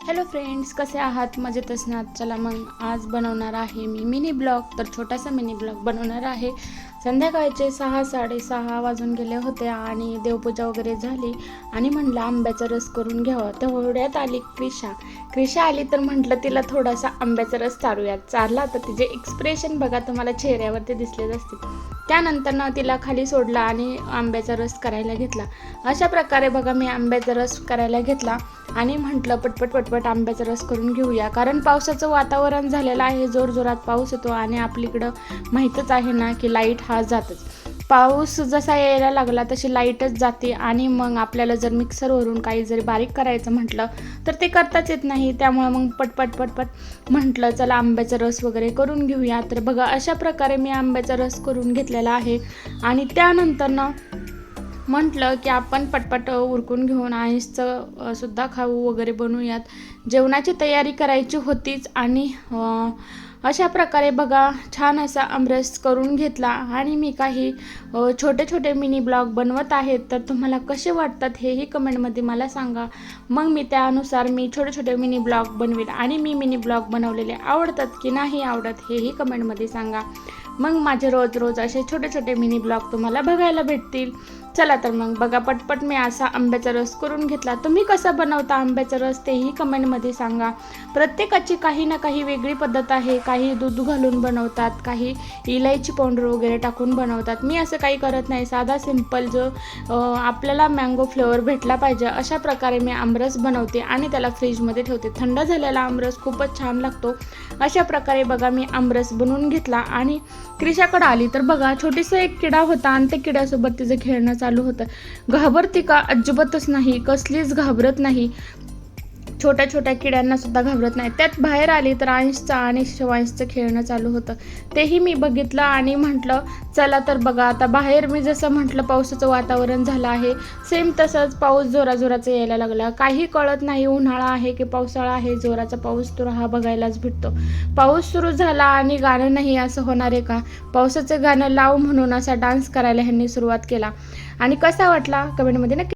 Hello friends, कसे आहात? मजेत असणार. चला मग आज बनवणार आहे मी मिनी ब्लॉग. तर छोटासा मिनी ब्लॉग बनवणार आहे. संध्याकाळचे 6-6:30 वाजून गेले होते आणि देवपूजा वगैरे झाली आणि म्हटलं आंब्याचा रस करून घ्यावा. तेवढ्यात आली क्रिशा आली तर म्हटलं तिला थोडासा आंब्याचा रस चारूयात. चारला तर तिचे एक्सप्रेशन बघा, तुम्हाला चेहऱ्यावरती दिसलेच असतील. त्यानंतर तिला खाली सोडला आणि आंब्याचा रस करायला घेतला. अशा प्रकारे बघा मी आंब्याचा रस करायला घेतला आणि म्हटलं पटपट आंब्याचा रस करून घेऊया. कारण पावसाचं वातावरण झालेलं आहे, जोरजोरात पाऊस येतो आणि आपलीकडं माहीतच आहे ना की लाईट हा जातच. पाऊस जसा यायला लागला तशी लाईटच जाते आणि मग आपल्याला जर मिक्सरवरून काही जरी बारीक करायचं म्हटलं तर ते करताच येत नाही. त्यामुळे मग पटपट म्हटलं चला आंब्याचा रस वगैरे करून घेऊया. तर बघा अशा प्रकारे मी आंब्याचा रस करून घेतलेला आहे आणि त्यानंतर म्हटलं की आपण पटपट उरकून घेऊन आईसचं सुद्धा खाऊ वगैरे बनवूयात. जेवणाची तयारी करायची होतीच आणि अशा प्रकारे बघा छान असा आमरस करून घेतला आणि मी काही छोटे मिनी ब्लॉग बनवत आहेत. तर तुम्हाला कसे वाटतात हेही कमेंटमध्ये मला सांगा. मग मी त्यानुसार छोटे मिनी ब्लॉग बनवेल आणि मी मिनी ब्लॉग बनवलेले आवडतात की नाही आवडत हेही कमेंटमध्ये सांगा. मग माझे रोज असे छोटे मिनी ब्लॉग तुम्हाला बघायला भेटतील. चला तर मग बघा पटपट मी असा आंब्याचा रस करून घेतला. तुम्ही कसा बनवता आंब्याचा रस तेही कमेंटमध्ये सांगा. प्रत्येकाची काही ना काही वेगळी पद्धत आहे. काही दूध घालून बनवतात, काही इलायची पावडर वगैरे टाकून बनवतात. मी असं काही करत नाही. साधा सिंपल जो आपल्याला मँगो फ्लेवर भेटला पाहिजे अशा प्रकारे मी आमरस बनवते आणि त्याला फ्रीजमध्ये ठेवते. थंड झालेला आमरस खूपच छान लागतो. अशा प्रकारे बघा मी आमरस बनवून घेतला आणि क्रिशाकडे आली तर बघा छोटीसा एक किडा होता आणि त्या किड्यासोबत तिचं खेळणं चालू होतं. घाबरते का? अजिबातच नाही, कसलीच घाबरत नाही. छोट्या किड्यांना सुद्धा घाबरत नाही. त्यात बाहेर आली तर अंशचं आणि शिवांशचं खेळणं चालू होतं. तेही मी बघितलं आणि म्हटलं चला तर बघा आता बाहेर मी जसं म्हटलं पावसाचं वातावरण झालं आहे, सेम तसंच पाऊस जोराचा यायला लागला. काही कळत नाही उन्हाळा आहे की पावसाळा आहे. जोराचा पाऊस तर हा बघायलाच भेटतो. पाऊस सुरू झाला आणि गाणं नाही असं होणार आहे का? पावसाचं गाणं लाव म्हणून असा डान्स करायला ह्यांनी सुरुवात केला आणि कसा वाटला कमेंटमध्ये नक्की